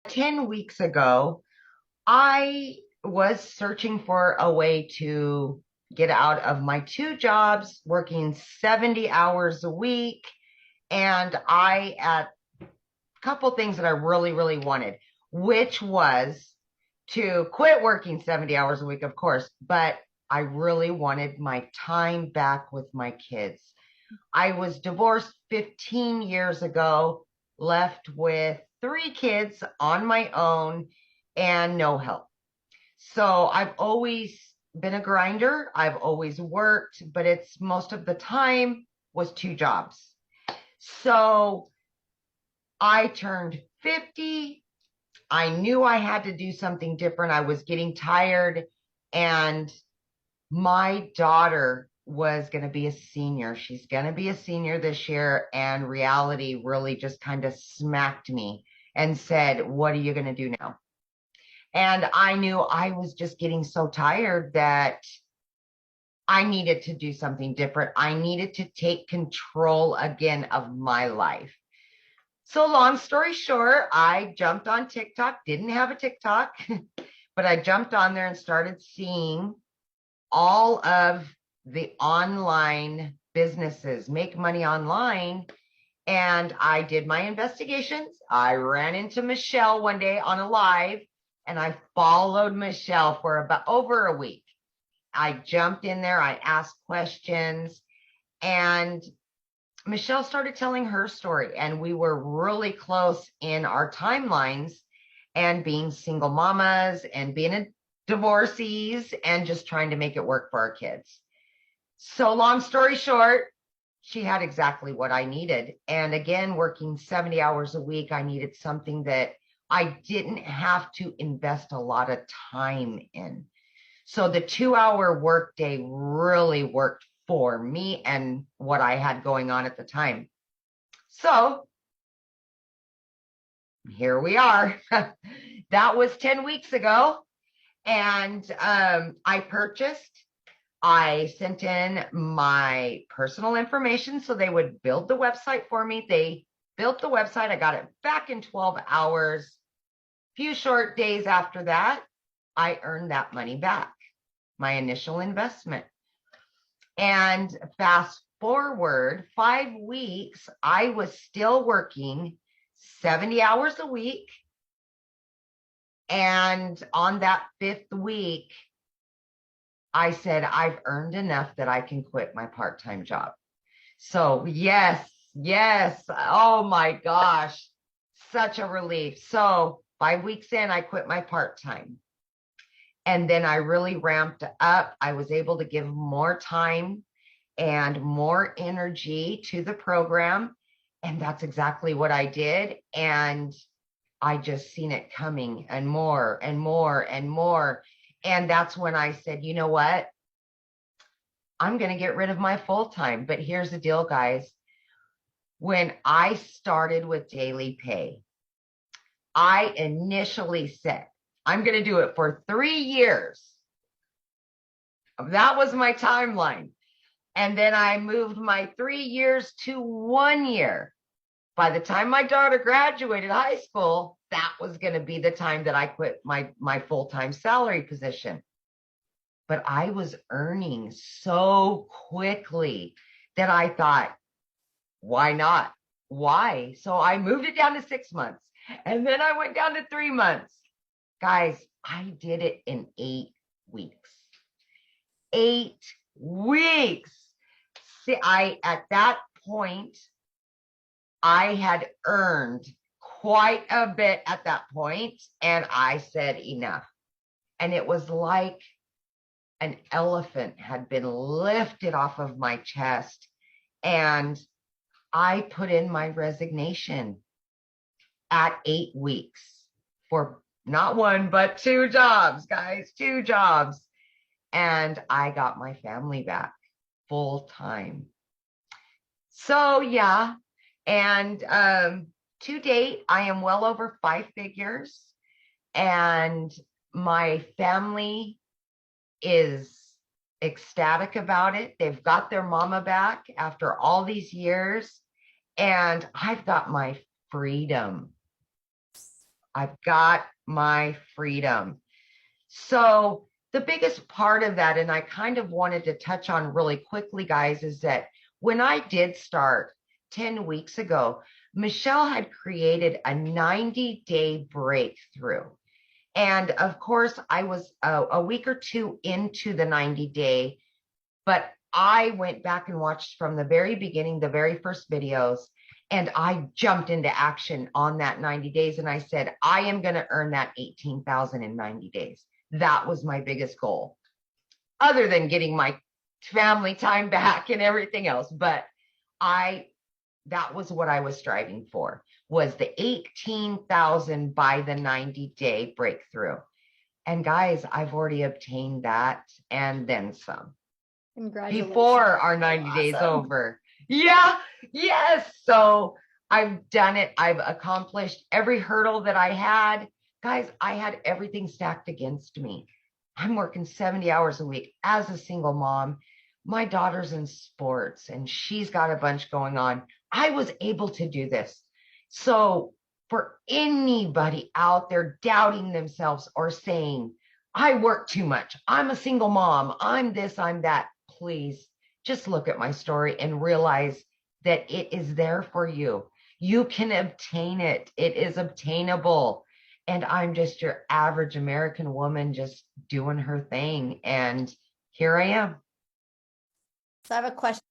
10 weeks ago, I was searching for a way to get out of my two jobs, working 70 hours a week. And I had a couple things that I really, really wanted, which was to quit working 70 hours a week, of course, but I really wanted my time back with my kids. I was divorced 15 years ago, left with three kids on my own and no help. So I've always been a grinder. I've always worked, but it's most of the time was two jobs. So I turned 50. I knew I had to do something different. I was getting tired, and my daughter was going to be a senior. She's going to be a senior this year, and reality really just kind of smacked me and said, "What are you going to do now?" And I knew I was just getting so tired that I needed to do something different. I needed to take control again of my life. So, long story short, I jumped on TikTok, didn't have a TikTok, but I jumped on there and started seeing all of the online businesses make money online. And I did my investigations. I ran into Michelle one day on a live, and I followed Michelle for about over a week. I jumped in there, I asked questions, and Michelle started telling her story. And we were really close in our timelines and being single mamas and being divorcees and just trying to make it work for our kids. So, long story short, she had exactly what I needed. And again, working 70 hours a week, I needed something that I didn't have to invest a lot of time in. So the 2 hour workday really worked for me and what I had going on at the time. So here we are. That was 10 weeks ago. And I sent in my personal information so they would build the website for me. They built the website. I got it back in 12 hours. Few short days after that, I earned that money back, my initial investment. And fast forward 5 weeks, I was still working 70 hours a week. And on that fifth week, I said, I've earned enough that I can quit my part-time job. So yes, yes. Oh my gosh, such a relief. So 5 weeks in, I quit my part-time. And then I really ramped up. I was able to give more time and more energy to the program. And that's exactly what I did. And I just seen it coming and more and more and more. And that's when I said, you know what? I'm going to get rid of my full time. But here's the deal, guys. When I started with daily pay, I initially said, I'm going to do it for 3 years. That was my timeline. And then I moved my 3 years to 1 year. By the time my daughter graduated high school, that was going to be the time that I quit my full-time salary position. But I was earning so quickly that I thought, why not? Why? So I moved it down to 6 months, and then I went down to 3 months. Guys, I did it in 8 weeks. 8 weeks. See, at that point, I had earned quite a bit at that point, and I said enough. And it was like an elephant had been lifted off of my chest, and I put in my resignation at 8 weeks for not one, but two jobs, guys, two jobs. And I got my family back full time. So, yeah. And to date, I am well over 5 figures, and my family is ecstatic about it. They've got their mama back after all these years, and I've got my freedom. I've got my freedom. So the biggest part of that, and I kind of wanted to touch on really quickly, guys, is that when I did start 10 weeks ago, Michelle had created a 90-day breakthrough. And of course, I was a week or two into the 90-day, but I went back and watched from the very beginning, the very first videos, and I jumped into action on that 90 days. And I said, I am going to earn that 18,000 in 90 days. That was my biggest goal, other than getting my family time back and everything else. But I, that was what I was striving for, was the 18,000 by the 90-day breakthrough. And guys, I've already obtained that and then some Congratulations. before our 90 days over. Yeah, yes. So I've done it. I've accomplished every hurdle that I had. Guys, I had everything stacked against me. I'm working 70 hours a week as a single mom. My daughter's in sports and she's got a bunch going on. I was able to do this. So for anybody out there doubting themselves or saying, I work too much, I'm a single mom, I'm this, I'm that, please just look at my story and realize that it is there for you. You can obtain it. It is obtainable. And I'm just your average American woman just doing her thing. And here I am. So I have a question.